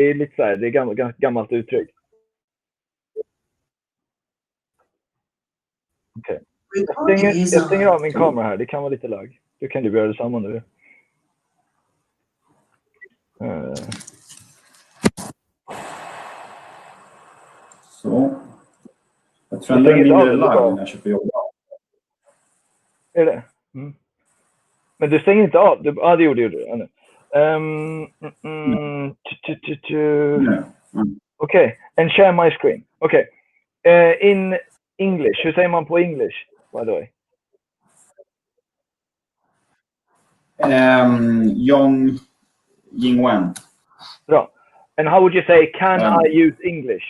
är lite så här, det är gammalt uttryck. Okej. Jag stänger av min kamera här. Det kan vara lite lag. Då kan du göra detsamma nu. Så. Jag tror det är mindre lag när jag kör på jobb. Är det? Mm. Men du stänger inte av? Det gjorde du. Okay. And share my screen. Okay. In English, hur säger man på English, by the way? Yong Yingwen. Bra. And how would you say, can I use English?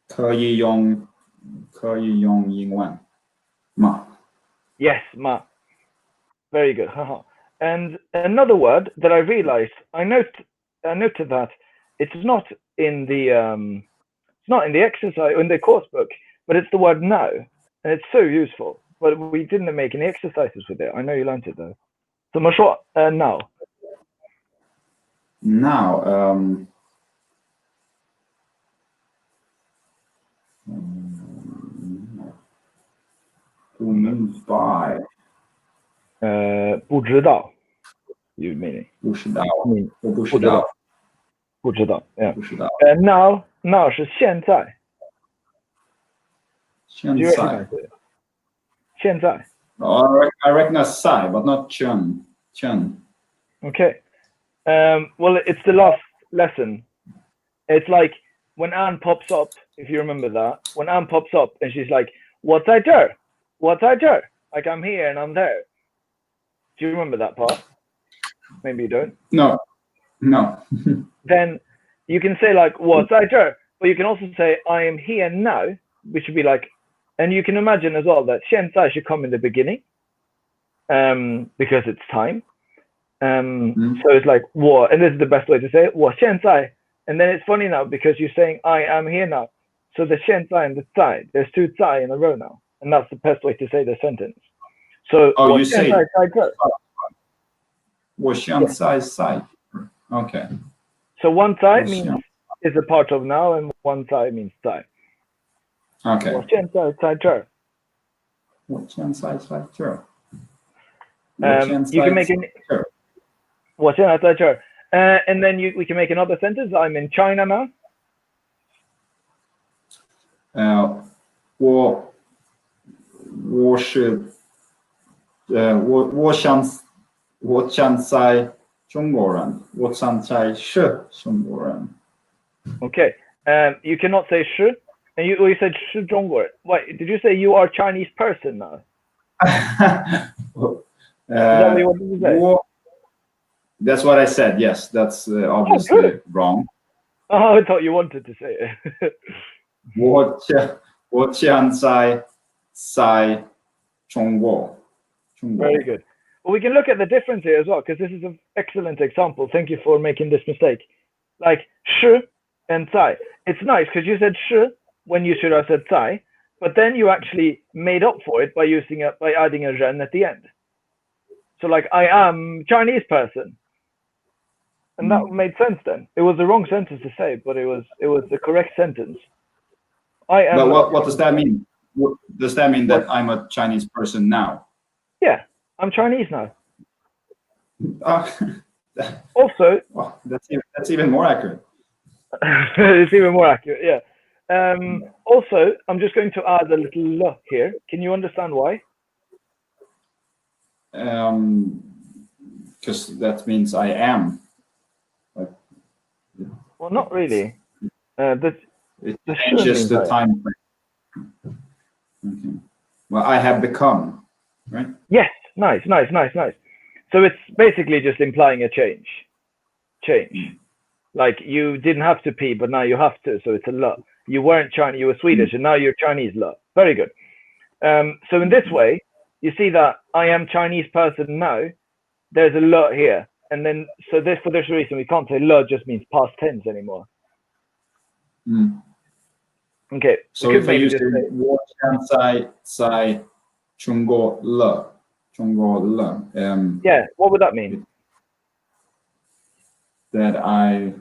可以用英文吗? Yes, ma. Very good. And another word that I realized, I noted that it's not in the exercise in the course book, but it's the word now, and it's so useful. But we didn't make any exercises with it. I know you learned it though. So much now. Now, by 不知道 you meaning 不知道 不知道 yeah 不知道 now 是现在现在 I recognize Sai but not Chun. Okay. Well, it's the last lesson. It's like when Anne pops up, if you remember that, when Anne pops up and she's like, what's I do? Like I'm here and I'm there. Do you remember that part? Maybe you don't. No. Then you can say like, what's I do? But you can also say, I am here now, which would be like, and you can imagine as well that 现在 should come in the beginning, because it's time. So it's like, 我, and this is the best way to say it, 我现在. And then it's funny now because you're saying, I am here now. So the 现在 and the 在, there's two 在 in a row now. And that's the best way to say the sentence. So, you say, 我现在 在. Okay. So one 在 means is a part of now, and one 在 means 在. Okay. 我现在在这儿.我现在在这儿. You can make an 我现在在这儿. And then we can make another sentence. I'm in China now. 我想在中国人. 我想在是中国人. Okay. You cannot say 是. And you said 是中国人. Wait, did you say you are a Chinese person now? Is that what you wanted to say? That's what I said. Yes, that's obviously wrong. Oh, I thought you wanted to say it. 我想在中国. Very good. Well, we can look at the difference here as well, because this is an excellent example. Thank you for making this mistake. Like 是 and 在. It's nice because you said 是 when you should have said 在, but then you actually made up for it by adding a 人 at the end. So like, I am Chinese person. And that made sense then. It was the wrong sentence to say, but it was the correct sentence. I am. But what does that mean? Does that mean that I'm a Chinese person now? Yeah, I'm Chinese now. Also, well, that's even more accurate. It's even more accurate, yeah. Also, I'm just going to add a little l here. Can you understand why? Because that means I am. Well, not really. It's just the time frame. Okay. Well, I have become, right? Yes, nice. So it's basically just implying a change. Like you didn't have to pee, but now you have to, so it's a lot. You weren't Chinese, you were Swedish, and now you're Chinese lot. Very good. So in this way, you see that I am Chinese person now. There's a lot here. And then, so for this reason, we can't say lo just means past tense anymore. Okay. So if I use the 我现在中国了, yeah, what would that mean? that I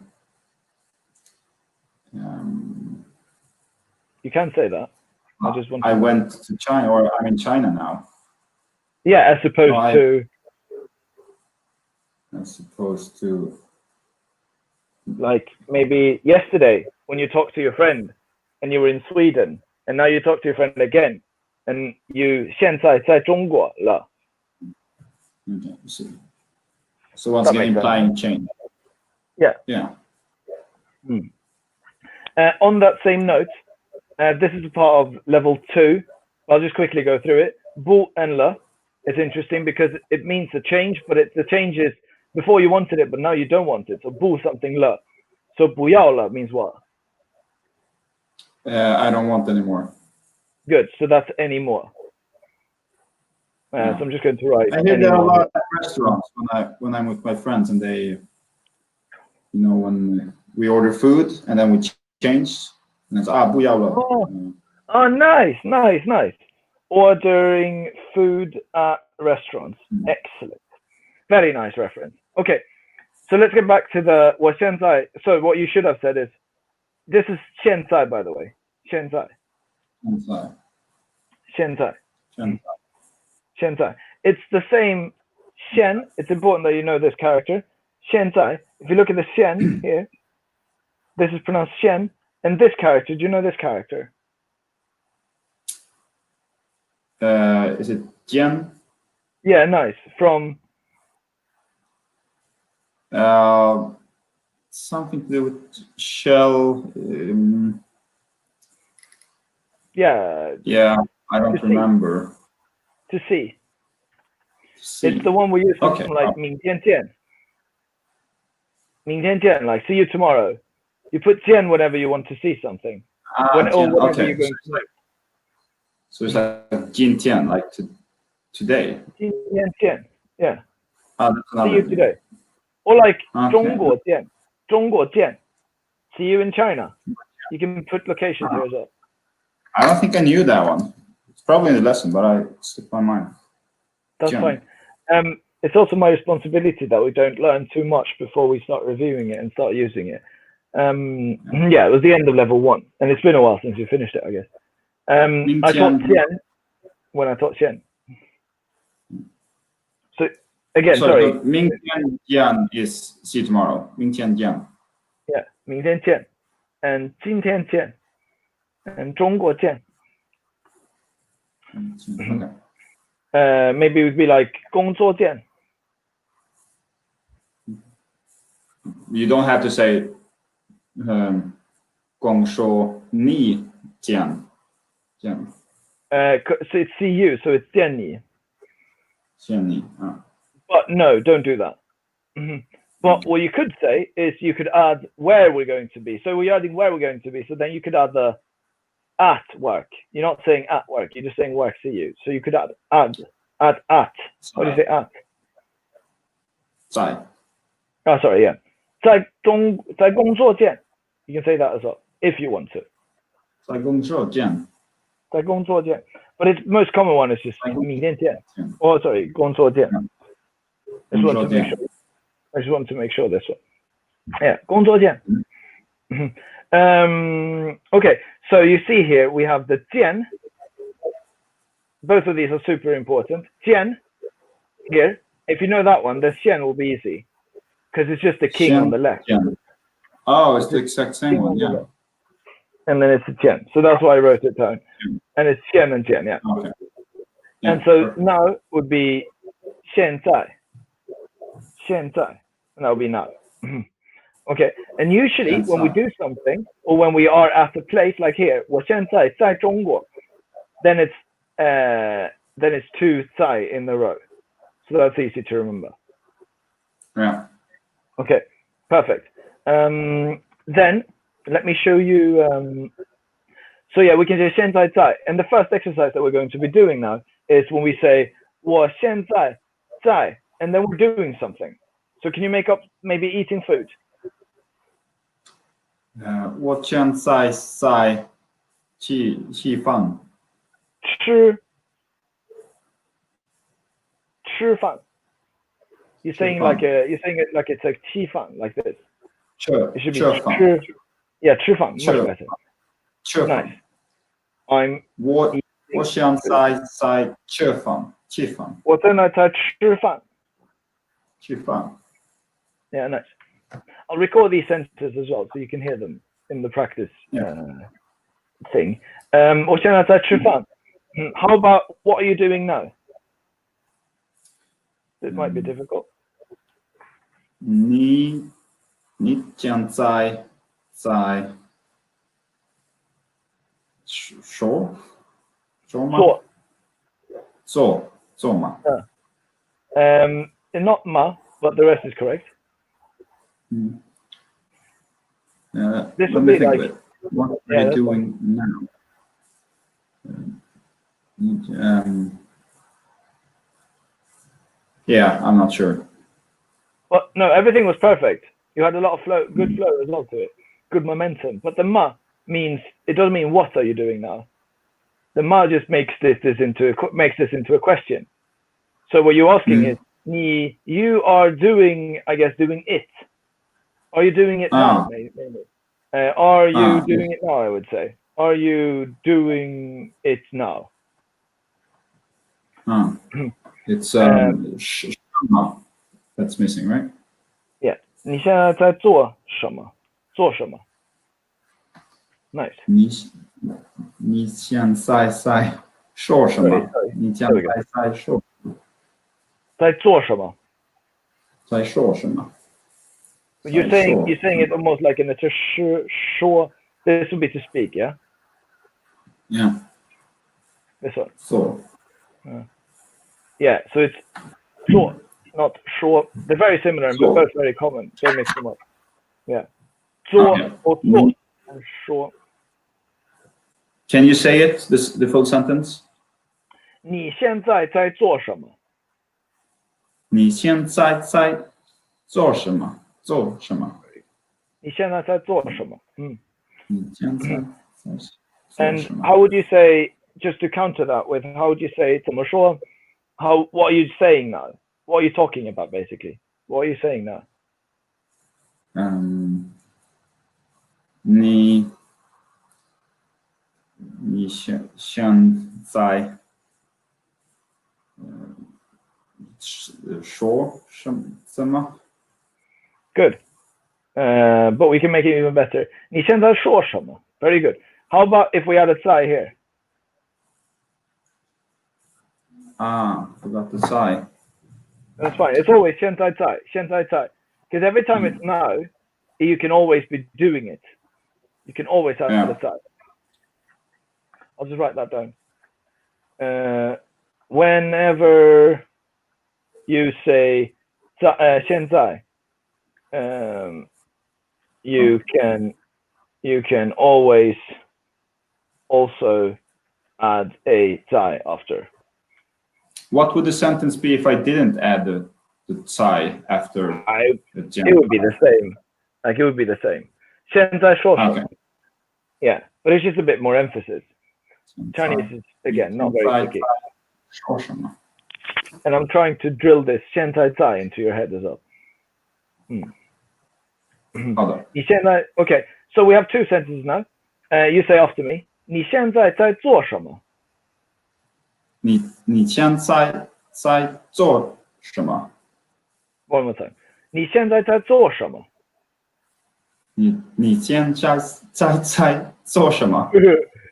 You can say that. I just want to I know. went to China, or I'm in China now. Yeah, as opposed No, to As opposed to like maybe yesterday when you talked to your friend and you were in Sweden, and now you talk to your friend again, and you 现在在中国了. okay, so once That again makes sense. implying change. Yeah. Yeah. On that same note, this is a part of level 2. I'll just quickly go through it. Bu and la is interesting because it means a change, but the change is before you wanted it, but now you don't want it. So bu something la. So 不要了 means what? I don't want anymore. Good. So that's anymore. So I'm just going to write. I hear there are a anymore. lot of restaurants when I'm with my friends, and they, when we order food and then we change, and it's 不要了. Oh, nice. Ordering food at restaurants. Excellent. Very nice reference. Okay, so let's get back to the 我现在. So what you should have said is, this is 现在, by the way. 现在. It's the same 现. It's important that you know this character. 现在. If you look at the 现 here, this is pronounced 现. And this character, do you know this character? Is it Jian? Yeah, nice. From something to do with shell. Yeah, I don't remember. to see. It's the one we use for Okay. like 明天见. 明天见, like see you tomorrow. You put 见 whenever you want to see something. Whenever okay. you're going to make. So it's like 今天, like today. 今天见, yeah. See you See today. Or like Okay. 中国见. 中国见. See you in China. You can put locations here as well. I don't think I knew that one. It's probably in the lesson, but I slipped my mind. That's Jian. fine. It's also my responsibility that we don't learn too much before we start reviewing it and start using it. Yeah, it was the end of level 1, and it's been a while since we finished it, I guess. I taught Tian when I taught Xian. So again, sorry. Ming Tian Jian is see you tomorrow. Ming Tian Jian. Yeah, 明天见 and 今天见 and 中国见. Okay. Maybe it would be like 工作见. You don't have to say 光说你见. So it's see you, so it's 见你. 见你. But no, don't do that. But what you could say is you could add where we're going to be. So we're adding where we're going to be. So then you could add the at work. You're not saying at work. You're just saying work see you. So you could add at. What do you say at? 在. Oh, sorry, yeah. 在工作见. You can say that as well if you want to. 在工作见. 在工作见. But its most common one is just 明天见. Oh, sorry, 工作见. I just want to make sure this one. Yeah, 工作见. Okay, so you see here we have the 见. Both of these are super important. 见 here. If you know that one, the 线 will be easy because it's just the king on the left. Oh, it's the exact same one, yeah. And then it's a 见. So that's why I wrote it down. And it's 线 and 见, yeah. Okay. Yeah, and so perfect. now would be 现在. 现在. And that would be now. Okay. And usually when we do something or when we are at a place like here, 我现在在中国, then it's 2 在 in the row. So that's easy to remember. Yeah. Okay, perfect. Then let me show you. So yeah, we can say 现在在. And the first exercise that we're going to be doing now is when we say 我现在在, and then we're doing something. So can you make up maybe eating food? 我现在在吃饭. 吃饭. You're saying like you're saying it like it's like 吃饭 like this. It should be 吃饭 吃. Yeah, 吃饭 much 吃 better. 吃饭 Nice. I'm 我想在吃饭 我正在吃饭. 吃饭 Yeah, nice. I'll record these sentences as well so you can hear them in the practice thing. 我现在在吃饭. How about what are you doing now? This might be difficult. 你将在说吗？做吗？ Not ma, but the rest is correct. This Let would me be think like of it. What are you doing now? Yeah, I'm not sure. But no, everything was perfect. You had a lot of flow, good flow as well to it, good momentum. But the ma means it doesn't mean what are you doing now. The ma just makes this into a question. So what you're asking is, you are doing, I guess, doing it. Are you doing it now? Maybe. Are you doing it now? I would say. Are you doing it now? It's shama that's missing, right? Yeah. 你现在在做什么？做什么？ Nice. 你现在在说什么？你现在在说？在做什么？在说什么？ You're saying it almost like in a sure. This would be to speak, yeah. Yeah. This one. So. Yeah. So it's so, not sure. They're very similar and both very common. Don't mix them up. Yeah. So or so and sure. Can you say it? The full sentence. 你现在在做什么？你现在在做什么？做什么？你现在在做什么？你现在在 And how would you say, just to counter that with, how would you say 怎么说? What are you saying now? What are you talking about basically? What are you saying now? 你现在说什么？ Good. But we can make it even better. 你现在说什么? Very good. How about if we add a 在 here? Forgot the 在. That's fine. It's always 现在在. Because every time it's now, you can always be doing it. You can always add a 在. I'll just write that down. Whenever you say 现在, you can always also add a 在 after. What would the sentence be if I didn't add the 在 after? It would be the same. Like it would be the same. 现在说什么? Okay. Yeah, but it's just a bit more emphasis. Chinese is again not very tricky. And I'm trying to drill this 现在在 into your head as well. Okay, so we have two sentences now. You say after me. 你现在在做什么? 你现在在做什么? One more time. 你现在在做什么? 你现在在做什么?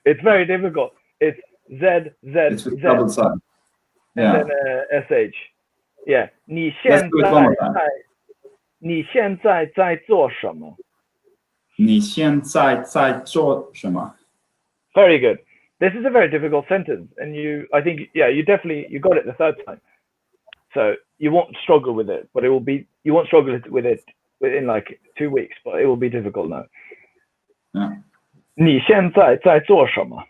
It's very difficult. It's Z. It's with double Z. Yeah. And then SH. Yeah. 你现在在做什么? 你现在在做什么? Very good. This is a very difficult sentence, and I think, you got it the third time. So you won't struggle with it, but you won't struggle with it within like 2 weeks, but it will be difficult now. Yeah. 你现在在做什么?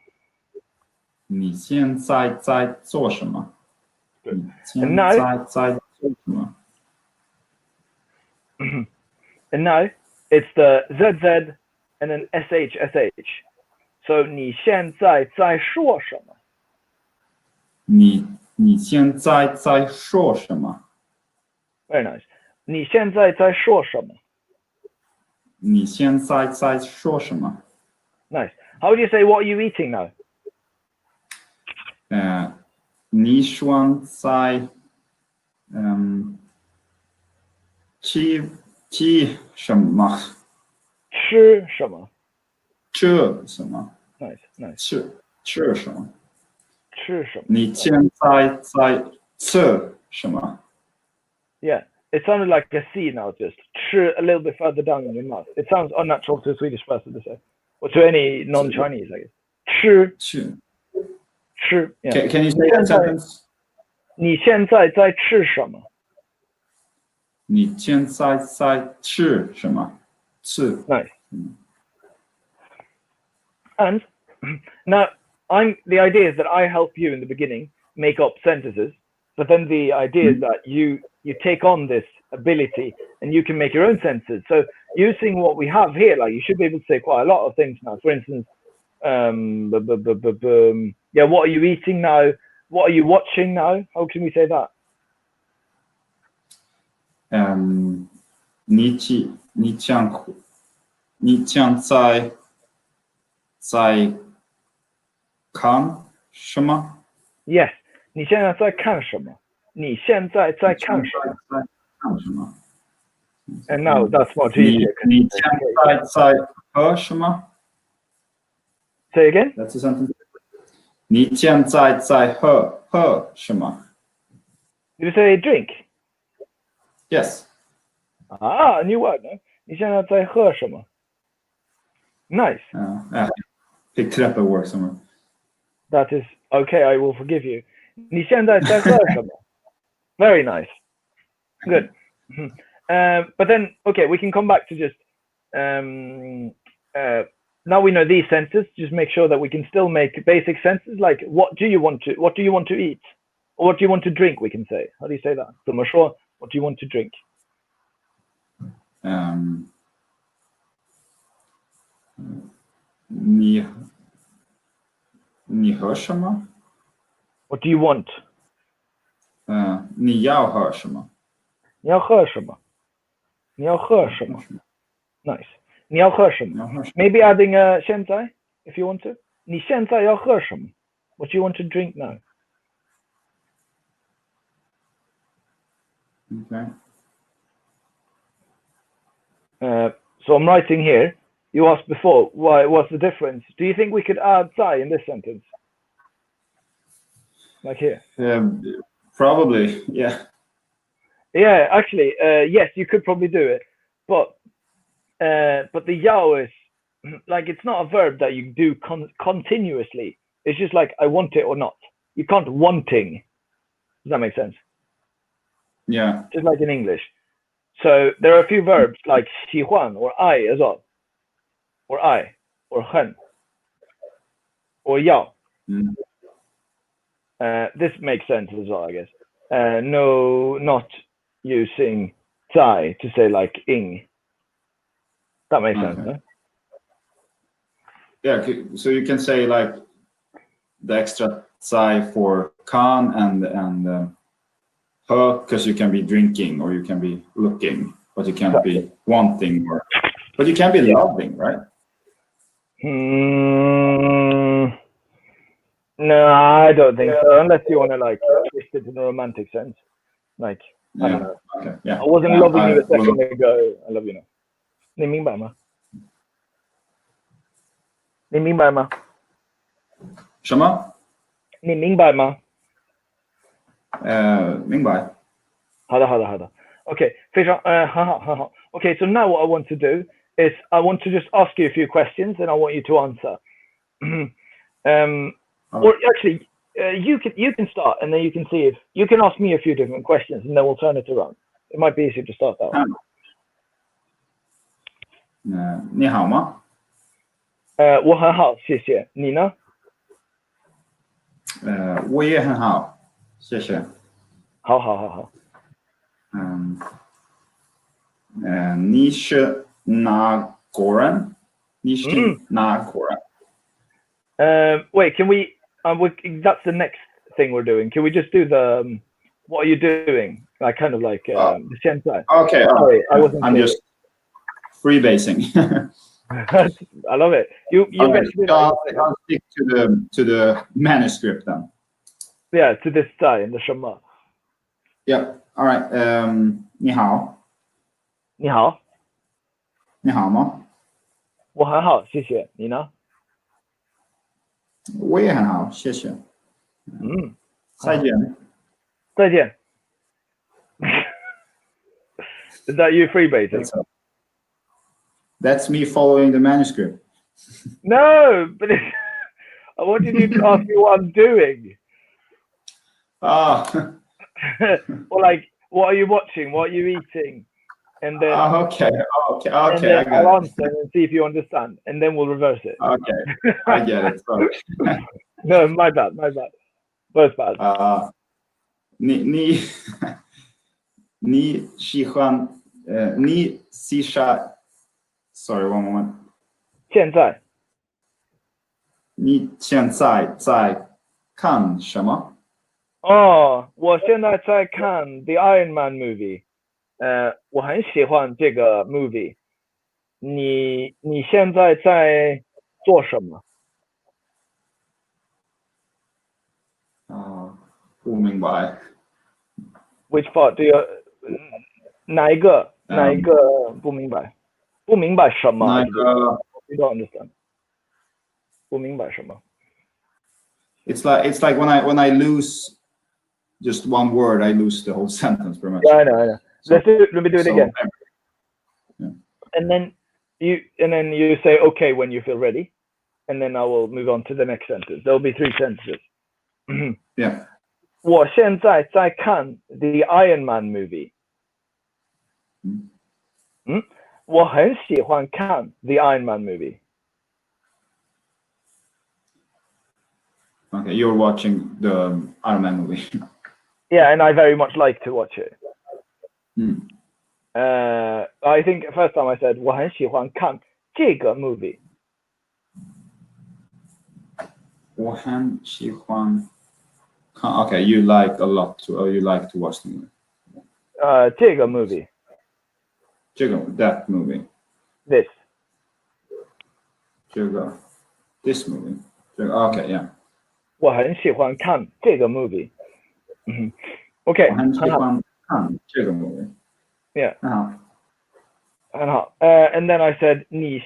你现在在做什么? And now it's the ZZ and then SH. So 你现在在说什么? 你现在在说什么? Very nice. 你现在在说什么？你现在在说什么？ Nice. How would you say what are you eating now? 你现在吃什么？吃什么？吃什么？ Nice, nice. 吃什么？吃什么？你现在在吃什么？ Yeah, it sounded like a C now, just ch a little bit further down in your mouth. It sounds unnatural to a Swedish person to say, or to any non-Chinese, I guess. 吃吃。吃 yeah. Can you say that sentence? 你现在在吃什么？你现在在吃什么？吃。 Nice. And now, the idea is that I help you in the beginning make up sentences, but then the idea is that you take on this ability and you can make your own sentences. So using what we have here, like you should be able to say quite a lot of things now. For instance, yeah, what are you eating now? What are you watching now? How can we say that? 你将在看什么？ Yes. 你现在在看什么？你现在在看什么？在看什么？ And now that's much easier. 你现在喝什么？ Say again? That's a sentence. 你现在喝什么？ Did you say drink? Yes. Ah, a new word, no? 你现在在喝什么？ Nice. I picked it up at work somewhere. That is okay. I will forgive you. 你现在在喝什么？ Very nice. Good. But then, okay, we can come back to just now we know these sentences. Just make sure that we can still make basic sentences like what do you want to eat, or what do you want to drink? We can say. How do you say that? 怎么说? What do you want to drink? 你喝什么？ What do you want? 你要喝什么？你要喝什么？你要喝什么？ Nice. 你要喝什么？ Maybe adding 现在 if you want to. 你现在要喝什么？ What do you want to drink now? Okay. So I'm writing here. You asked before, what's the difference? Do you think we could add "在" in this sentence? Like here? Probably, yeah. Yeah, actually, yes, you could probably do it. But the yao is, like, it's not a verb that you do continuously. It's just like, I want it or not. You can't wanting. Does that make sense? Yeah. Just like in English. So there are a few verbs like 喜欢 or I as well. Or I, or 很, or 要. This makes sense as well, I guess. No, not using 在 to say like ing. That makes sense, no? Yeah, so you can say like the extra 在 for kan and her, because you can be drinking or you can be looking, but you can't be wanting, but you can be loving, right? No, I don't think so. Unless you want to like twist it in a romantic sense. Like, I don't know. Okay, yeah. I wasn't loving you a second ago. I love you now. 你明白吗？你明白吗？什么？你明白吗？明白。好的，好的，好的。Okay, 非常很好，很好。Okay, so now what I want to do is I want to just ask you a few questions and I want you to answer. Or actually, you can start and then you can see if you can ask me a few different questions and then we'll turn it around. It might be easier to start that way. 你好吗？我很好，谢谢。你呢？我也很好，谢谢。好好好好。你是哪国人？你是哪国人？ Wait, can we? That's the next thing we're doing. Can we just do the what are you doing? like kind of like 现在. Okay. Sorry, I wasn't I'm clear. just freebasing. I love it. You Okay, basically I'll stick to the manuscript then. yeah to this 在 and the 什么. Yeah. All right. 你好。你好，你好吗？我很好，谢谢。你呢？我也很好，谢谢。再见。再见。Is that you freebasing? That's me following the manuscript. No, but I wanted you to ask me what I'm doing. Ah. Or like, what are you watching? What are you eating? And then Okay. and then I got I'll it. answer and see if you understand, and then we'll reverse it. Okay, I get it. Sorry. No, my bad. Both bad. 你喜欢你喜欢 Sorry, one moment. 现在你现在在看什么？我现在在看 The Iron Man movie。我很喜欢这个 movie。你现在在做什么？不明白。Which part do you 哪一个不明白？不明白什么？哪个 You don't understand. 不明白什么？ It's like when I lose just one word, I lose the whole sentence pretty much. Yeah, I know. Let me do it again. Yeah. And then you say okay when you feel ready, and then I will move on to the next sentence. There will be 3 sentences. Yeah. 我现在在看 The Iron Man movie. 我很喜欢看 The Iron Man movie. Okay, you're watching the Iron Man movie. Yeah, and I very much like to watch it. I think first time I said 我很喜欢看这个 movie. 我很喜欢看 Okay, you like a lot to, or you like to watch the movie. 这个 movie. That movie. This. This movie. Okay, yeah. 我很喜欢看这个 movie. Okay. 我很喜欢看这个 movie. Yeah. 很好。很好。And then I said 你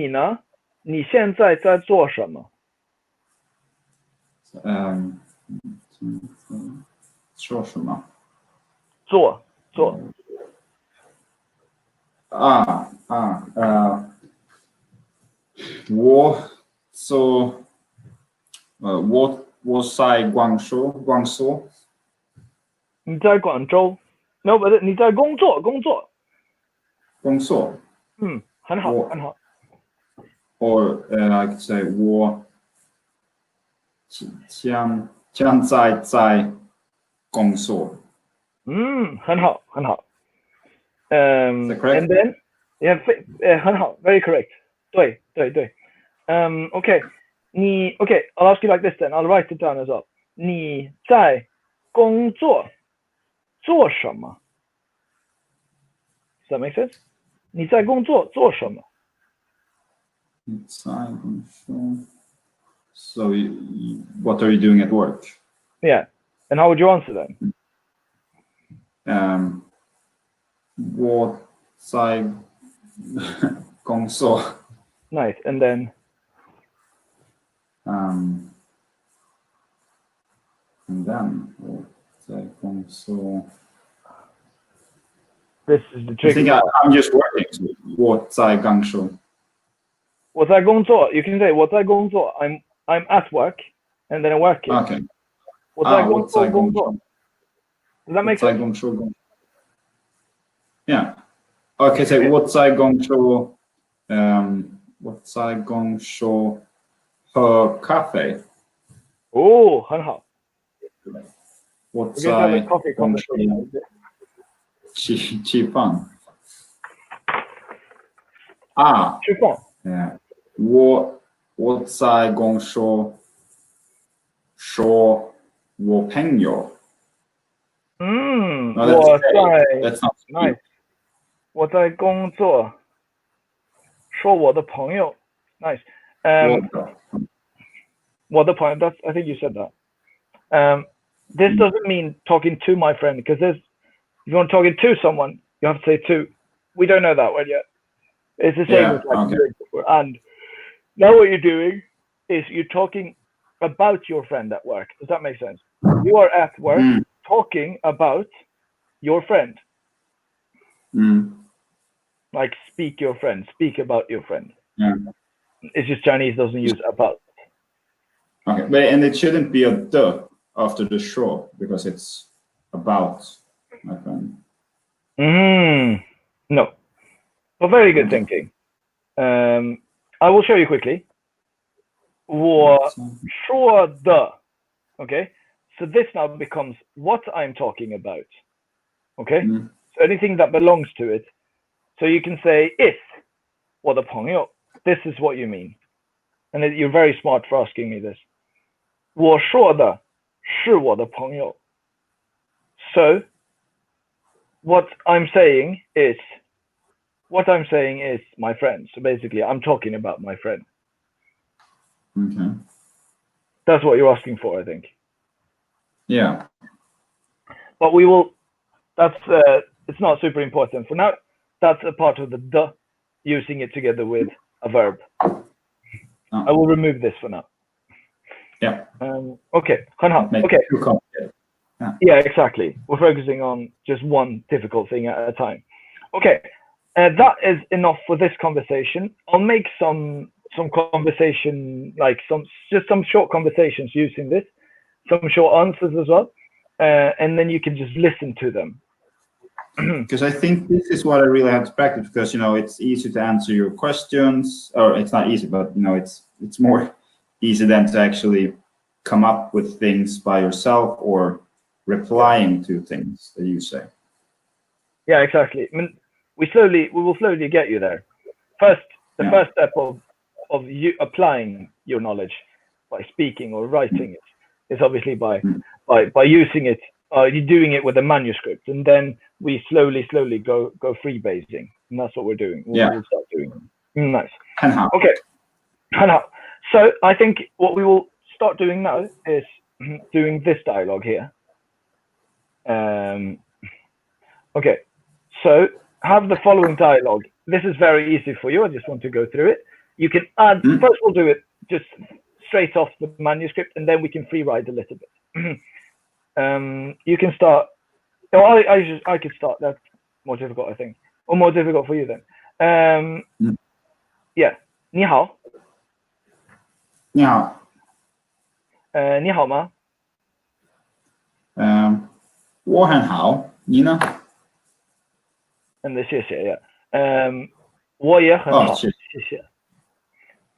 呢？你现在在做什么？说什么？做。我在广州。你在广州 ？No， 不是你在工作。工作。很好，很好。Or I could say 我将在工作。很好，很好。And then yeah, 很好 ，very correct. 对。Okay. Okay, I'll ask you like this then. I'll write it down as well. 你在工作做什么 ？Does that make sense? 你在工作做什么 So, what are you doing at work? Yeah, and how would you answer then? 我在工作。Nice, and then. And then 我在工作。This is the trick. I think I'm just working. So 我在工作。我在工作 You can say 我在工作 I'm at work, and then I'm working. Okay. 我在工作 Does that make sense? Yeah. Okay, so 我在工作。我在工作喝咖啡。很好。我在工作吃饭。吃饭。我在工作说我朋友。No, 我 that's 在 say. That's not speak. nice，我在工作，说我的朋友，nice， What? 我的朋友 that's I think you said that. This doesn't mean talking to my friend because if you want talking to someone, you have to say to. We don't know that word yet. It's the same Yeah, as like okay. and now what you're doing is you're talking about your friend at work. Does that make sense? You are at work talking about your friend. Like speak your friend, speak about your friend. Yeah. It's just Chinese doesn't use about. Okay, but and it shouldn't be a the after the show because it's about my friend. No. But very good thinking. I will show you quickly. 我说的. Okay, so this now becomes what I'm talking about. Okay, so anything that belongs to it. So you can say if 我的朋友. This is what you mean, and you're very smart for asking me this. 我说的是我的朋友. So what I'm saying is my friend. So basically, I'm talking about my friend. Okay. That's what you're asking for, I think. Yeah. But we will. That's it's not super important for now. That's a part of the using it together with a verb. I will remove this for now. Yeah. Okay. 很好. Make Okay. it too complicated. Yeah, exactly. We're focusing on just one difficult thing at a time. Okay. That is enough for this conversation. I'll make some conversation, like some short conversations using this, some short answers as well, and then you can just listen to them. Because I think this is what I really have to practice because it's easy to answer your questions, or it's not easy, but it's more easy than to actually come up with things by yourself or replying to things that you say. Yeah, exactly. I mean, we will slowly get you there. First step of you applying your knowledge by speaking or writing it is obviously by using it. You're doing it with a manuscript, and then we slowly go freebasing, and that's what we're doing. We'll start doing. Nice. Okay. So I think what we will start doing now is doing this dialogue here. Okay. So have the following dialogue. This is very easy for you. I just want to go through it. You can add. First, we'll do it just straight off the manuscript, and then we can free ride a little bit. You can start. Oh, I could start. That's more difficult, I think, or more difficult for you then. Yeah. 你好. 你好. 你好吗? 我很好，你呢? And 谢谢 yeah. 我也很好，谢谢。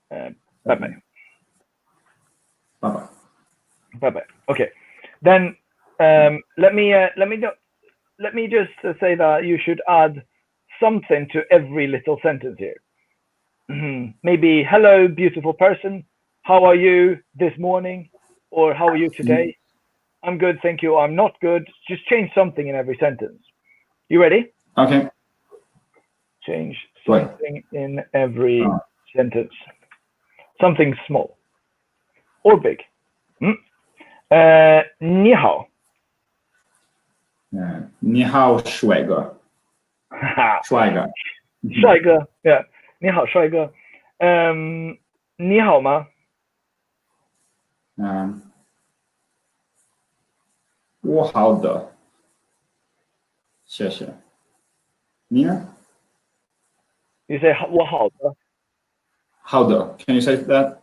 拜拜。拜拜。Bye bye. Okay. Then let me just say that you should add something to every little sentence here. Maybe hello, beautiful person. How are you this morning? Or how are you today? I'm good, thank you. I'm not good. Just change something in every sentence. You ready? Okay. Change something in every sentence. Something small or big. 你好. 你好，帅哥。帅哥。帅哥 yeah. 你好，帅哥。你好吗？我好的，谢谢。你呢？ You say 我好的。好的 Can you say that?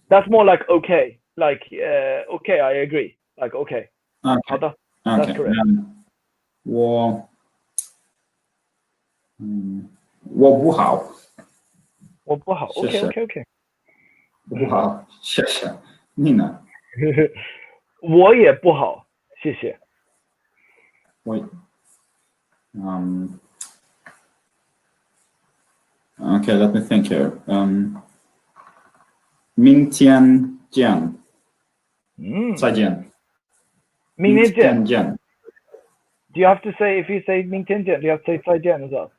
That's more like okay. Like okay, I agree. Like okay. Okay. 好的 Okay. That's correct. 我不好。我不好。谢谢。Okay. 我不好，谢谢。你呢？我也不好，谢谢。Okay, let me think here. 明天见。再见。明天见。Do you have to say, if you say 明天见, do you have to say 再见 as well?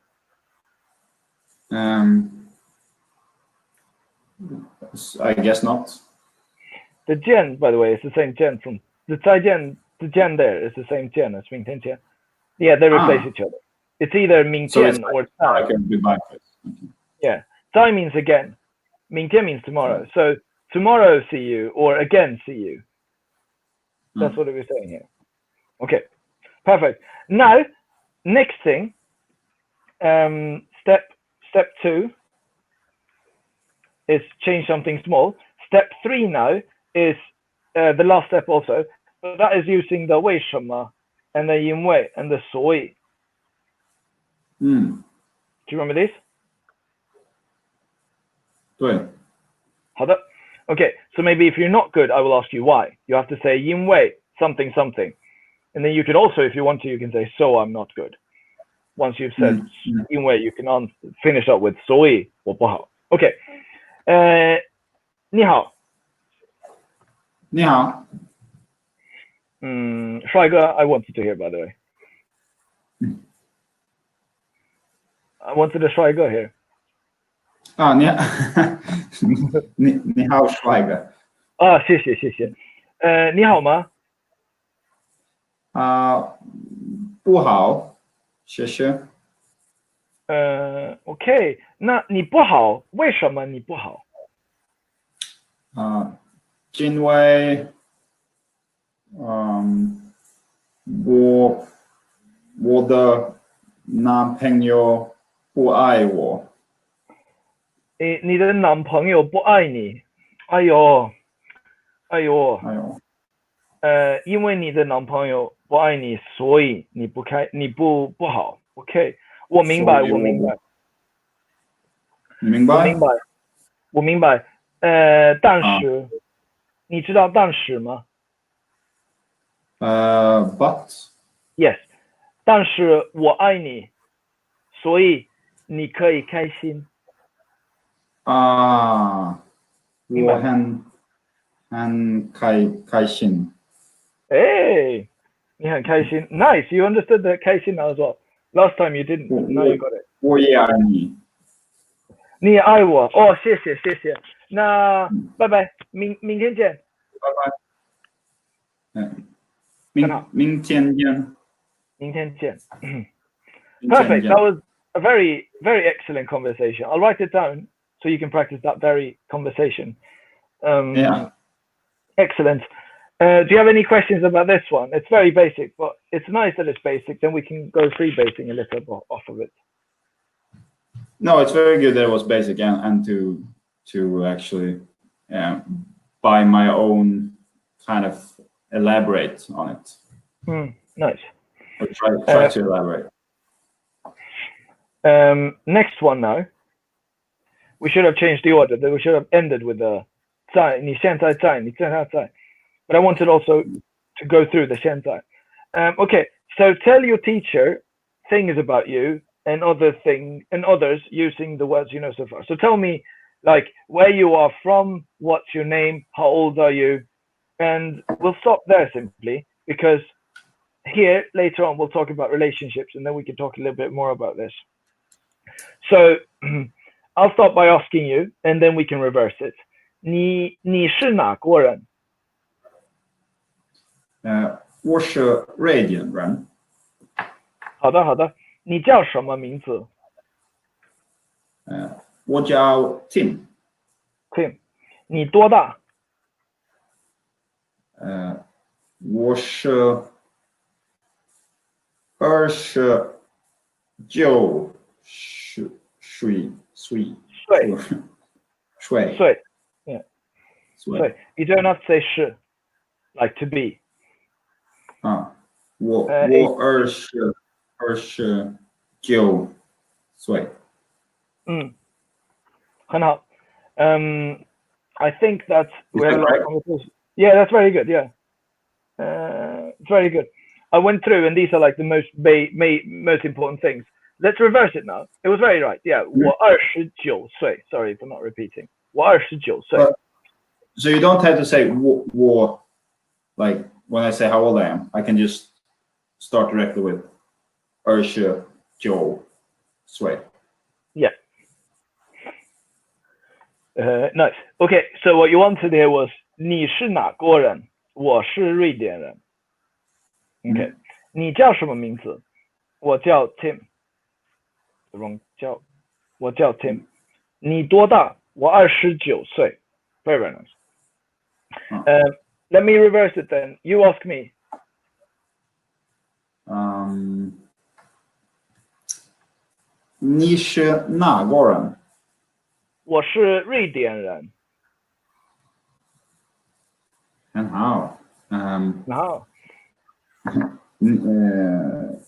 I guess not. The 见, by the way, is the same 见 from the 再见. The 见 there is the same 见 as 明天见. Yeah, they replace each other. It's either 明天 So or 再. I can do back. Yeah, 再 means again. 明天 means tomorrow. So tomorrow see you or again see you. That's what we're saying here. Okay, perfect. Now, next thing, step 2 is change something small. Step 3 now is the last step also, but that is using the 为什么 and the 因为 and the 所以. Do you remember this? 对。好的. Okay, so maybe if you're not good, I will ask you why. You have to say 因为 something something. And then you could also, if you want to, you can say so I'm not good. Once you've said 因为, you can finish up with 所以我不好. Okay. 你好. 你好. 帅哥, I wanted to hear, by the way. I wanted a 帅哥 here. 你好，帅哥。谢谢。你好吗？不好，谢谢。OK， 那你不好，为什么你不好？因为我的男朋友不爱我。你的男朋友不爱你？哎呦，因为你的男朋友不爱你，所以你不好。OK， 我明白。你明白？我明白。但是，你知道但是吗？But yes， 但是我爱你，所以你可以开心。我很开心。Hey, 你很开心。Nice, you understood the 开心 as well. Last time you didn't, but now you got it. 我也爱你。你也爱我。谢谢。那拜拜，明天见。拜拜。明天见。Perfect. That was a very, very excellent conversation. I'll write it down so you can practice that very conversation. Yeah. Excellent. Do you have any questions about this one? It's very basic, but it's nice that it's basic. Then we can go freebasing a little bit off of it. No, it's very good that it was basic and to actually by my own kind of elaborate on it. Nice. Or try to elaborate. Next one now. We should have changed the order. We should have ended with the 在, 你现在在, 你现在在. But I wanted also to go through the 现在. Okay, so tell your teacher things about you and others using the words you know so far. So tell me like where you are from, what's your name, how old are you, and we'll stop there simply because here later on we'll talk about relationships and then we can talk a little bit more about this. So I'll start by asking you and then we can reverse it. 你是哪国人？我是瑞典人。好的。你叫什么名字？我叫 Tim。Tim， 你多大？我是29岁。Yeah. 岁 You don't have to say 是 like to be. 我29岁。很好。I think that's right? Yeah, that's very good. Yeah, it's very good. I went through, and these are like the most important things. Let's reverse it now. It was very right. Yeah, 我29岁. Sorry for not repeating. 我29岁. So you don't have to say 我 like when I say how old I am. I can just start directly with 29岁. Yeah. Nice. Okay, so what you wanted here was 你是哪国人？我是瑞典人。Okay. 你叫什么名字？我叫 Tim。我叫 Tim。你多大？我29岁。Very nice. Let me reverse it then. You ask me. 你是哪国人？我是瑞典人。很好。然后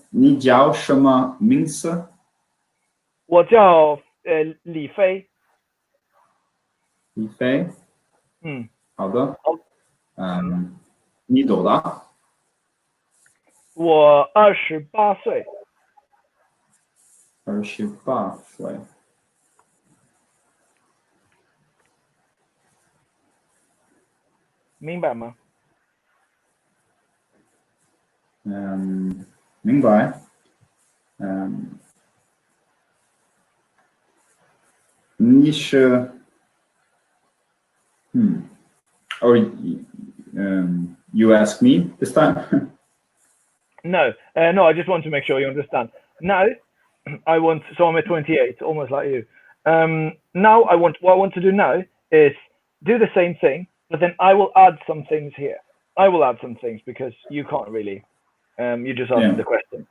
你叫什么名字？我叫李飞。李飞。好的。你多大？我28岁。28岁。明白吗？明白。你是or you ask me this time? No, no. I just want to make sure you understand. Now, so I'm at 28, almost like you. Now what I want to do now is do the same thing, but then I will add some things here. I will add some things because you can't really. You just answer the question.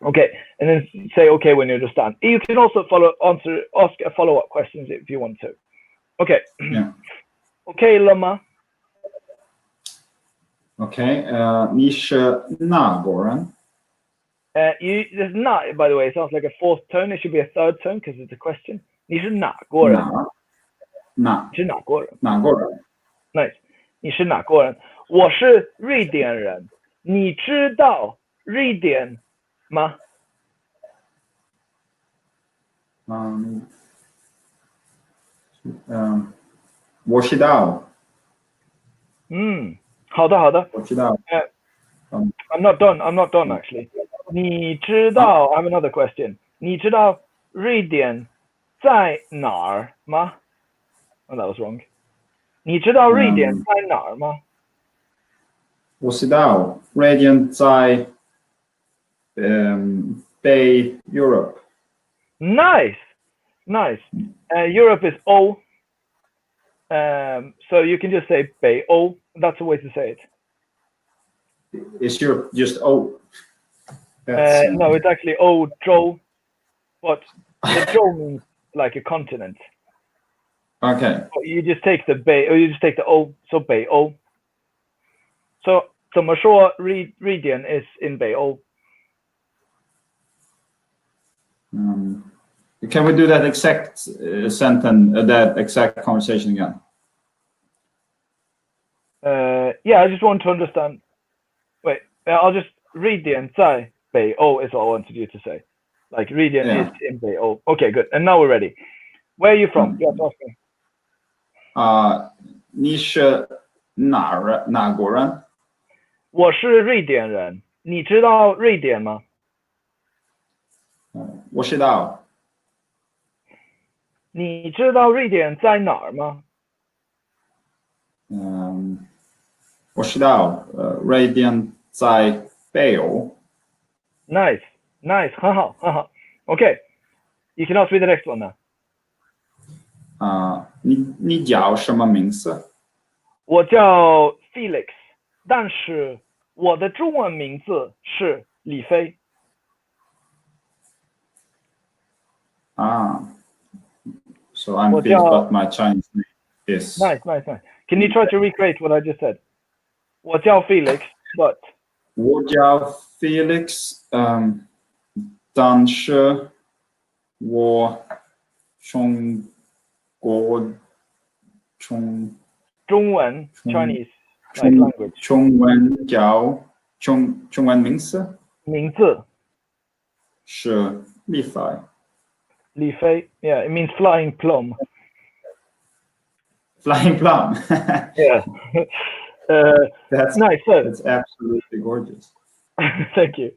Okay, and then say okay when you understand. You can also ask a follow-up questions if you want to. Okay. Yeah. Okay, Lama. Okay. 你是哪国人？ There's not, by the way, it sounds like a fourth tone. It should be a third tone because it's a question. 你是哪国人？哪国人？ Nice. 你是哪国人？我是瑞典人。你知道瑞典吗？我知道。好的。我知道。I'm not done actually. 你知道 I have another question. 你知道瑞典在哪儿吗？ Oh, that was wrong. 你知道瑞典在哪儿吗？我知道瑞典在北 Europe. Nice. Europe is O. So you can just say 北欧. That's a way to say it. Is Europe just O? No, it's actually O Joe, but the Joe means like a continent. Okay. You just take the Bay, or you just take the O, so 北欧. So 怎么说瑞典 is in 北欧? Can we do that exact sentence, that exact conversation again? Yeah, I just want to understand. Wait, I'll just 瑞典在北欧 is what I wanted you to say. Like 瑞典 is in 北欧. Okay, good. And now we're ready. Where are you from? You have to ask me. 你是哪国人？我是瑞典人。你知道瑞典吗？我知道。你知道瑞典在哪儿吗？我知道，瑞典在北欧。Nice,很好。Okay, you can ask me the next one now. 你叫什么名字？我叫 Felix， 但是我的中文名字是李飞。So I'm Felix, but my Chinese name is. Nice. Can you try to recreate what I just said? 我叫 Felix, but. 我叫 Felix， 但是我中文 Chinese like language 中文叫中文名字是李飞。李飞 yeah, it means flying plum. Flying plum. Yeah. That's nice. That's absolutely gorgeous. Thank you.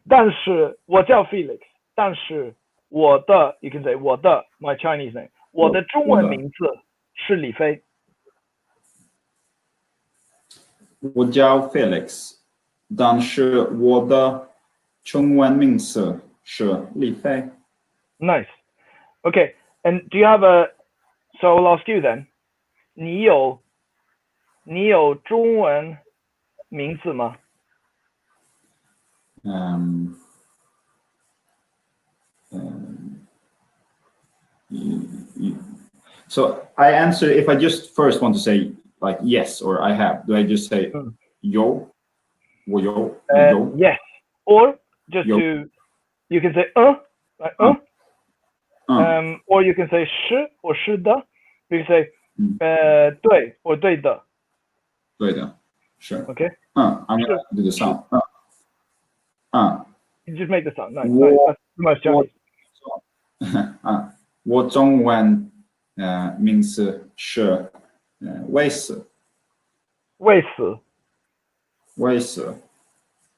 但是我叫 Felix，但是我的 you can say 我的 my Chinese name，我的中文名字是李飞。我叫 Felix，但是我的中文名字是李飞。Nice. Okay. And do you have a? So I'll ask you then. 你有中文名字吗？ So I answer if I just first want to say like yes or I have. Do I just say yo? Yo? Yes. Or just Yo. to, you can say like or you can say 是 or 是的。You can say 对 or 对的。对的，是。Okay. I'm gonna do the sound. You just make the sound. Nice. 我 That's the most Chinese. 我中文名字是卫斯。卫斯。卫斯。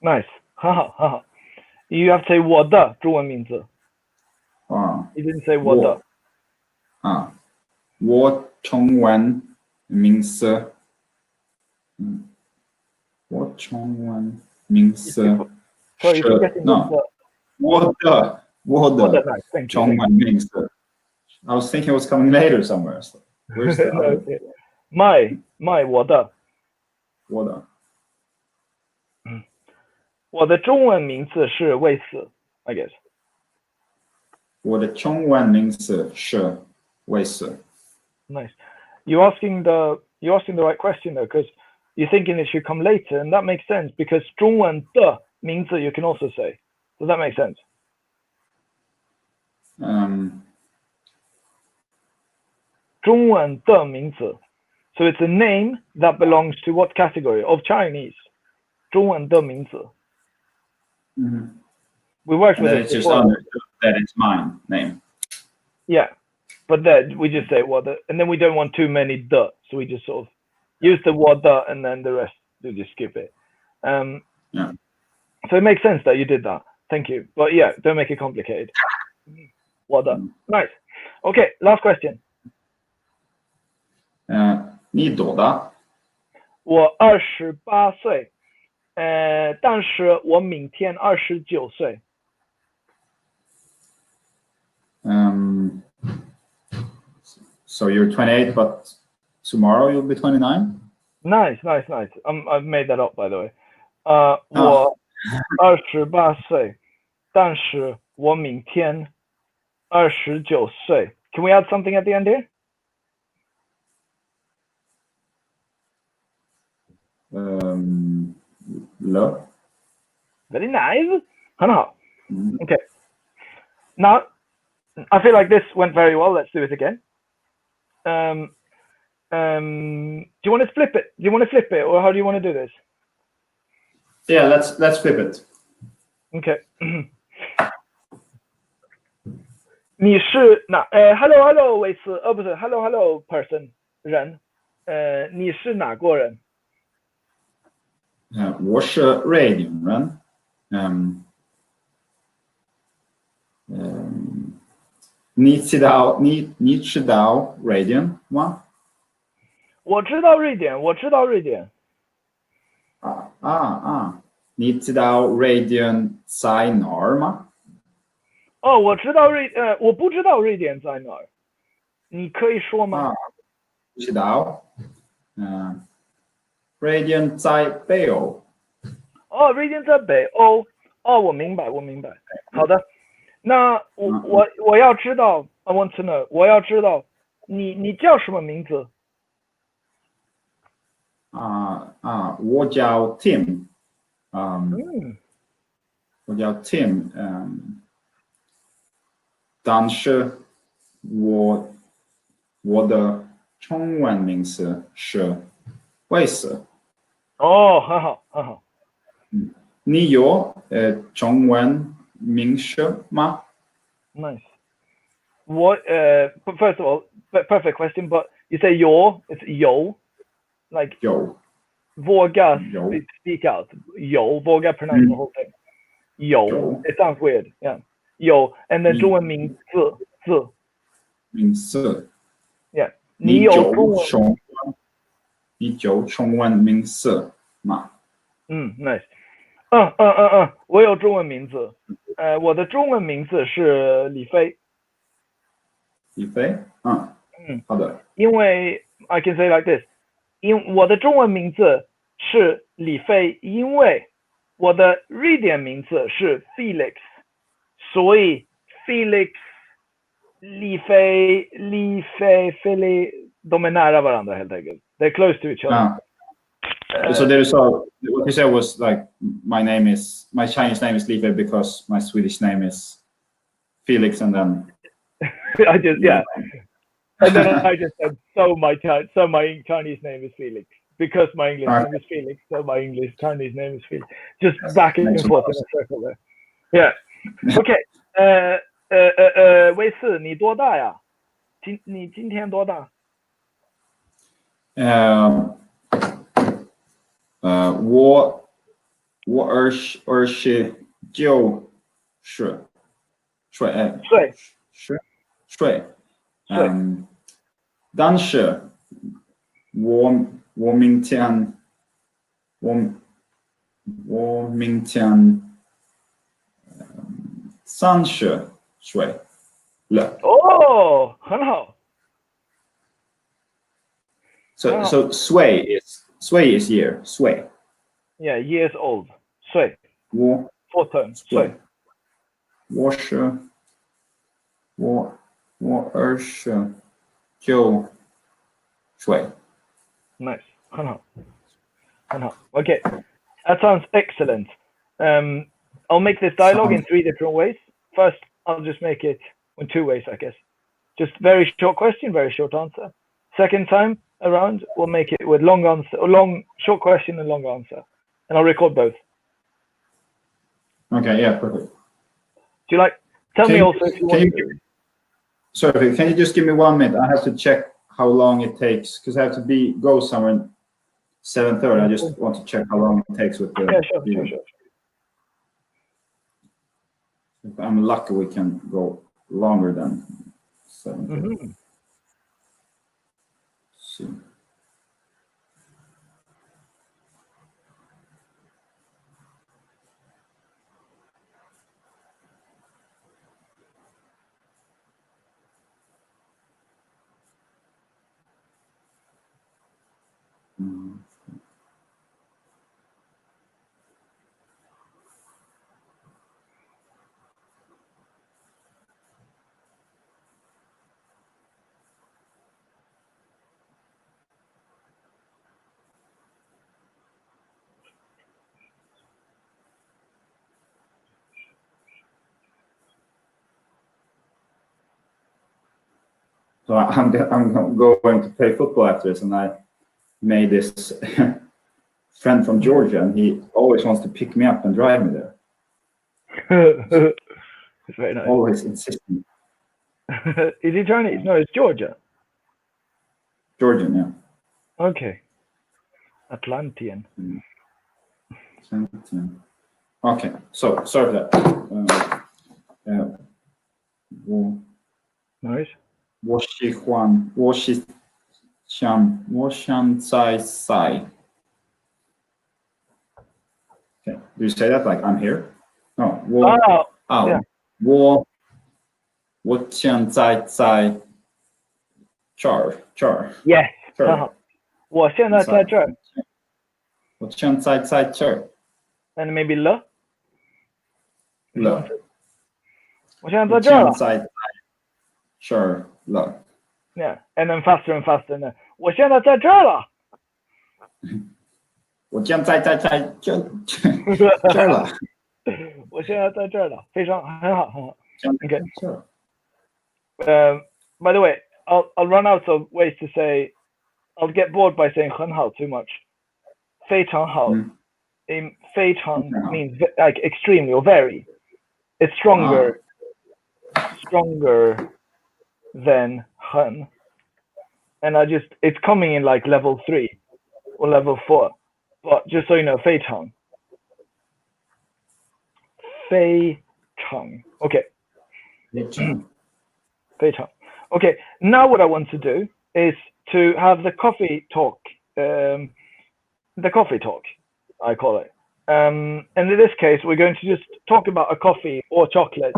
Nice. 很好，很好。You have to say 我的中文名字。You didn't say 我的。我中文名字，我中文名字是我的中文名字。I was thinking it was coming later somewhere. So where's the other? My 我的。我的中文名字是卫斯 I guess. 我的中文名字是卫斯。Nice. You're asking the right question though, because you're thinking it should come later, and that makes sense because 中文的名字 you can also say. Does that make sense? 中文的名字 So it's a name that belongs to what category of Chinese? 中文的名字 We worked with it just before. understood that it's my name. Yeah, but then we just say what, and then we don't want too many the, so we just sort of use the what the, and then the rest we just skip it. Yeah. So it makes sense that you did that. Thank you. But yeah, don't make it complicated. What the? Nice. Okay, last question. 你多大？我28岁，但是我明天29岁。So you're 28, but tomorrow you'll be 29? Nice. I've made that up, by the way. 我28岁，但是我明天29岁。Can we add something at the end here? Le. Very nice. 很好。Okay. Now, I feel like this went very well. Let's do it again. Do you want to flip it? Do you want to flip it, or how do you want to do this? Yeah, let's flip it. Okay. 你是哪？Hello，维斯，不是 ，Hello person 人，你是哪国人？我是瑞典人。你知道瑞典吗？我知道瑞典。你知道瑞典在哪儿吗？哦，我知道我不知道瑞典在哪儿，你可以说吗？不知道。瑞典在北欧。哦，瑞典在北欧。哦，我明白。好的，那我要知道 ，I want to know， 我要知道你叫什么名字？我叫 Tim。我叫 Tim。但是我的中文名字是卫斯。哦，很好。你有中文名字吗？ Nice. But first of all, perfect question. But you say your, it's yo, like有。våga Jo. speak out. Yo, våga pronounce the whole thing. Yo. Jo. It sounds weird. Yeah. Yo. And then 中文名字字。名字。 Yeah. 你你有九中文。中文，你九中文名字吗？ nice。我有中文名字。我的中文名字是李飞。李飞，好的。因为 I can say like this， 我的中文名字是李飞，因为我的瑞典名字是 Felix， 所以 Felix、李飞、de är nära varandra helt enkelt. They're close to each other. So there is what you said was like my Chinese name is Li Fei because my Swedish name is Felix, and then I just and then I just said so my Chinese name is Felix because my English name is Felix, so my Chinese name is Felix. Just back and forth in a circle there. Yeah. Okay. 威四，你多大呀？你今天多大？我29岁。但是我明天30岁了。哦，很好。So sway is year. Sway. Yeah, years old. 岁。我 full term. 岁。我29岁。Nice. 很好。Okay. That sounds excellent. I'll make this dialogue in 3 different ways. First, I'll just make it in 2 ways, I guess. Just very short question, very short answer. Second time around, we'll make it with short question and long answer. And I'll record both. Okay, yeah, perfect. Do you like, tell me also if you want to. Sorry, can you just give me 1 minute? I have to check how long it takes, because I have to go somewhere 7:30. I just want to check how long it takes with the video. Sure. If I'm lucky, we can go longer than 7:30. See. So I'm going to play football after this, and I made this friend from Georgia, and he always wants to pick me up and drive me there. It's very nice. Always insisting. Is he Chinese? No, it's Georgia. Georgian, yeah. Okay. Atlantean. Okay, so sorry for that. Nice. 我想在赛. Okay, do you say that like I'm here? No. Yeah. 我想在这儿。 Yes. 很好。我现在在这儿。我现在在这儿。 And maybe 了。了。我现在在这儿了。我现在在这儿了。 Yeah, and then faster and faster. And then, 我现在在这儿了。我现在在这儿了。我现在在这儿了，非常很好。Okay. Sure. By the way, I'll run out of ways to say. I'll get bored by saying 很好 too much. 非常好. 非常 means like extremely or very. It's stronger than 很. And it's coming in like level 3 or level 4. but just so you know, 非常. 非常. Okay. 非常. Okay, now what I want to do is to have the coffee talk, I call it. And in this case, we're going to just talk about a coffee or chocolate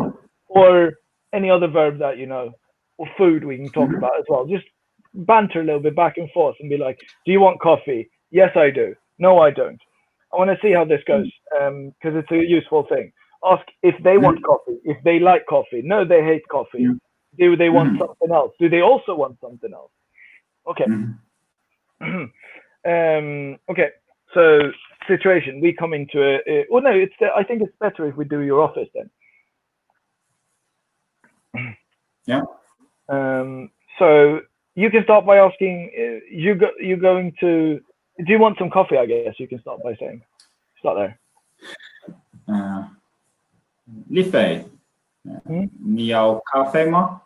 or any other verb that you know, or food we can talk about as well. Just banter a little bit back and forth and be like, do you want coffee? Yes, I do. No, I don't. I want to see how this goes because it's a useful thing. Ask if they want coffee, if they like coffee. No, they hate coffee. Do they want something else? Do they also want something else? Okay. Okay. So situation. We come into a well, no. I think it's better if we do your office then. Yeah. So you can start by asking. You're going to. Do you want some coffee? I guess you can start by saying. Start there. Li Fei, ni yao cafe ma?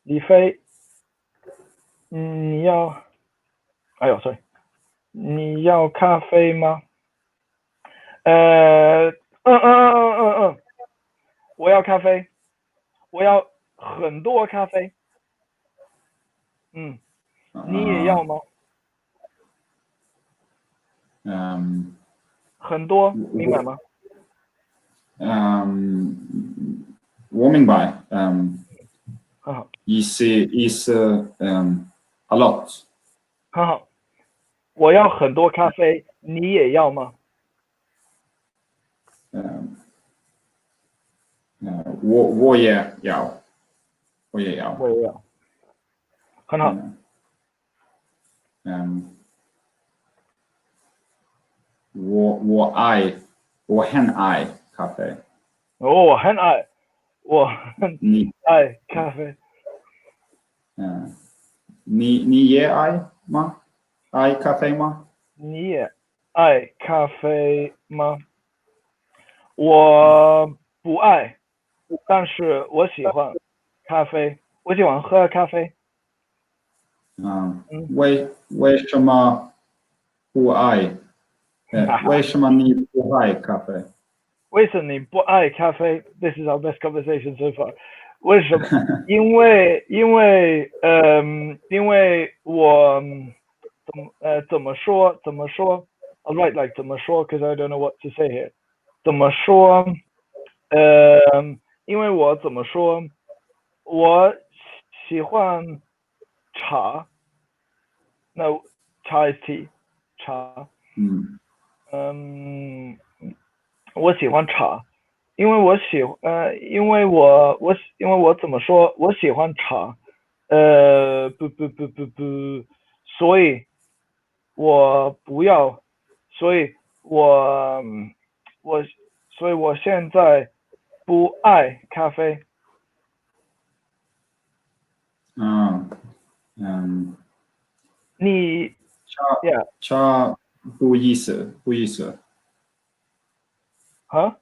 Li Fei, ni yao. Sorry. 你要咖啡吗？我要咖啡，我要很多咖啡。你也要吗？很多，明白吗？我明白。很好。is a lot. 很好。我要很多咖啡，你也要吗？我也要。我也要。我也要。很好。我很爱咖啡。我很爱咖啡。你也爱吗？爱咖啡吗？你也爱咖啡吗？我不爱，但是我喜欢咖啡。我喜欢喝咖啡。为什么不爱？为什么你不爱咖啡？为什么你不爱咖啡 ？This is our best conversation so far. 为什么？因为我怎么说？I'll write like 怎么说 because I don't know what to say here. 怎么说？因为我怎么说？我喜欢茶。No, 茶 is tea. 茶。我喜欢茶。因为我怎么说？我喜欢茶。所以我不要。所以我现在不爱咖啡。你茶不意思。啊？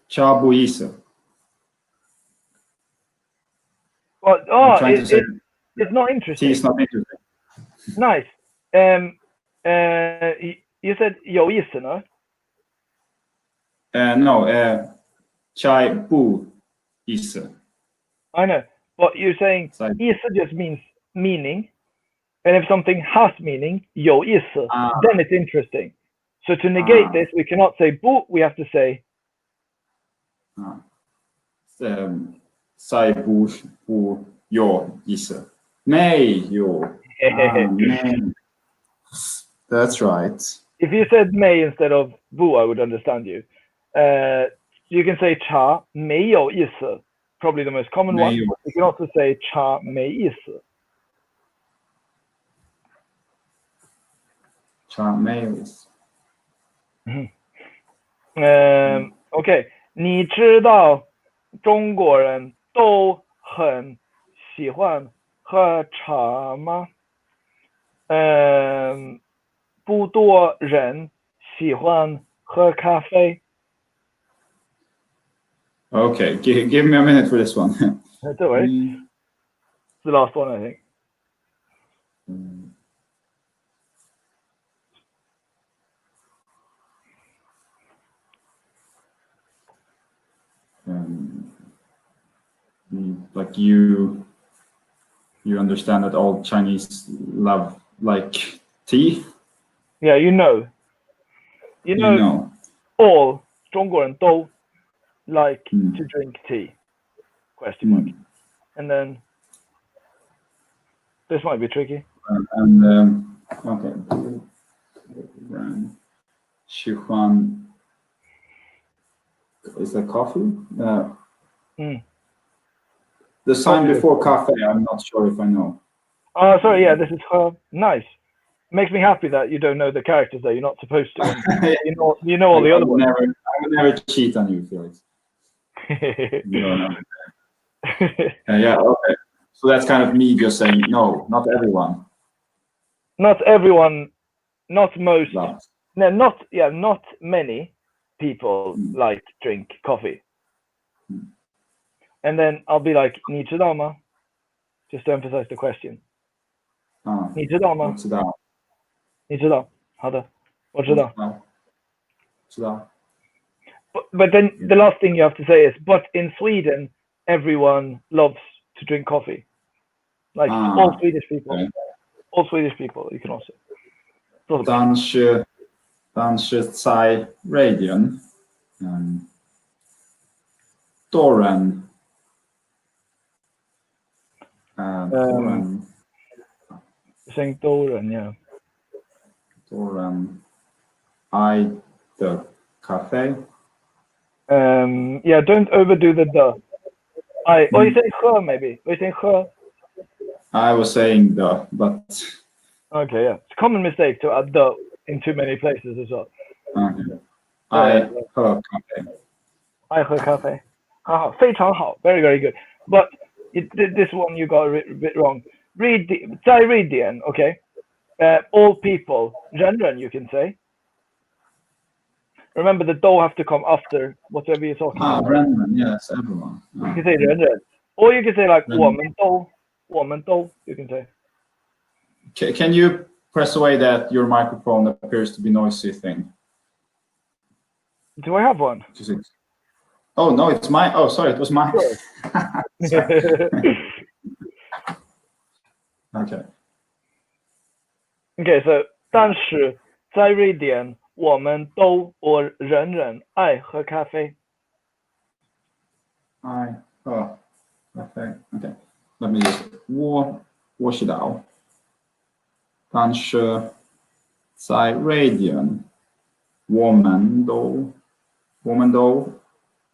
茶不意思。It's not interesting. It's not interesting. Nice. You said 有意思呢？No. 茶不意思。I know, but you're saying 意思 just means meaning, and if something has meaning, 有意思, then it's interesting. So to negate this, we cannot say 不, we have to say 不有意思。没有。That's right. If you said 没 instead of 不, I would understand you. You can say 茶没有意思, probably the most common one. You can also say 茶没意思。茶没有意思。OK， 你知道中国人都很喜欢喝茶吗？不多人喜欢喝咖啡。Okay, give me a minute for this one. That's all right. It's the last one, I think. like you understand that all Chinese love like tea. Yeah, you know, all 中国人都 like to drink tea. Question mark. And then this might be tricky. And okay. 喜欢 is that coffee? The sign before coffee, I'm not sure if I know. Oh, sorry. Yeah, this is her. Nice. Makes me happy that you don't know the characters that you're not supposed to. You know all the other ones. I would never cheat on you, Felix. You don't know. Yeah, okay. So that's kind of me just saying no, not everyone. Not everyone, not most. Loves. No, not many people like drink coffee. And then I'll be like, 你知道吗? Just to emphasize the question. 你知道吗? 我知道。你知道？好的，我知道。知道。But then the last thing you have to say is, but in Sweden, everyone loves to drink coffee. Like all Swedish people. Okay. All Swedish people, you can also. 但是在瑞典，多人saying 多人 yeah. 多人爱的咖啡。Yeah, don't overdo the the. Or you say 喝 maybe. Or you say 喝. I was saying the, but. Okay, yeah. It's a common mistake to add the in too many places as well. Okay. 爱喝咖啡。爱喝咖啡。好，非常好. Very, very good. But this one you got a bit wrong.再read the end, okay? All people, 人人 you can say. Remember the do have to come after whatever you're talking about. Random, yes, everyone. You can say 人人. Or you can say like 我们都 you can say. Can you press away that your microphone appears to be noisy thing? Do I have one? Oh no, it's mine. Oh, sorry, it was mine. Okay. Okay, so 但是在瑞典我们都 or 人人爱喝咖啡。爱喝咖啡。Okay. Let me just 我知道。但是在瑞典我们都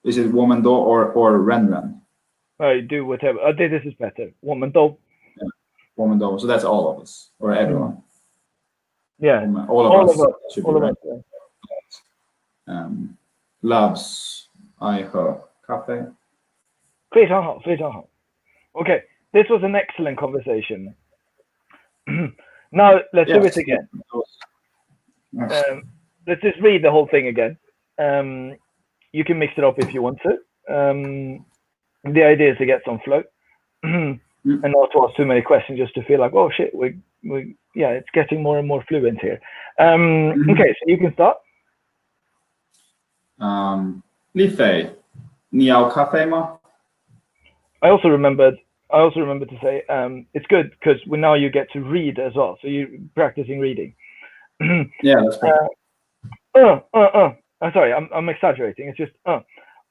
is it 我们都 or 人人? Do whatever. This is better. 我们都. Yeah. 我们都. So that's all of us or everyone. Yeah. All of us should be right. Yeah. Loves 爱喝咖啡。非常好，非常好. Okay, this was an excellent conversation. Now let's do it again. Let's just read the whole thing again. You can mix it up if you want to. The idea is to get some flow and not to ask too many questions, just to feel like, oh shit, yeah, it's getting more and more fluent here. Okay, so you can start. 李飞，你要咖啡吗? I also remembered to say it's good because now you get to read as well, so you're practicing reading. Yeah, that's perfect. Sorry, I'm exaggerating. It's just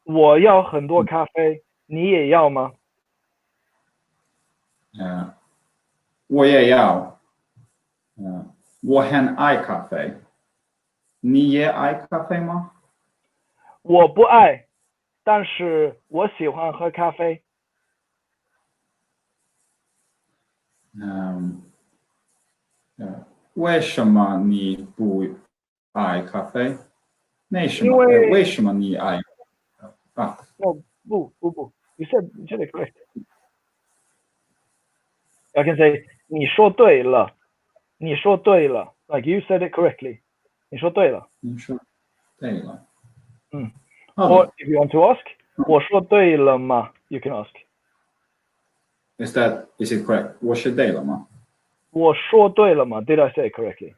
我要很多咖啡，你也要吗? 我也要。我很爱咖啡。你也爱咖啡吗? 我不爱，但是我喜欢喝咖啡。为什么你不爱咖啡? 为什么你爱? No, 不. You said it correct. I can say 你说对了. Like you said it correctly. 你说对了. Or if you want to ask, 我说对了吗? You can ask. Is it correct? 我说对了吗? 我说对了吗? Did I say it correctly?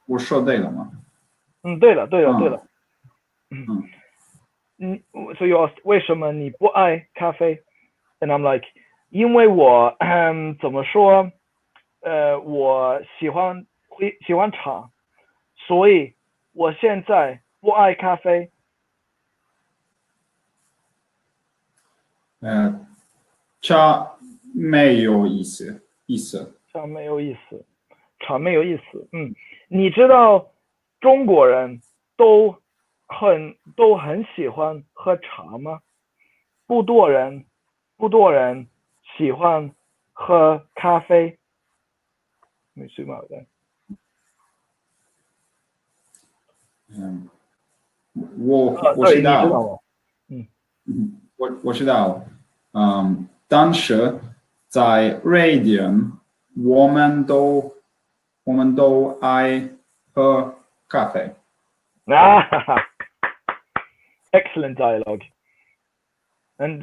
我说对了吗? 对了。So you asked 为什么你不爱咖啡? And I'm like, 因为我怎么说，我喜欢茶，所以我现在不爱咖啡。茶没有意思。茶没有意思，茶没有意思。你知道中国人都很喜欢喝茶吗？不多人喜欢喝咖啡。没事嘛的。我知道。对，你知道吗？我知道。但是在瑞典，我们都爱喝咖啡。Excellent dialogue. And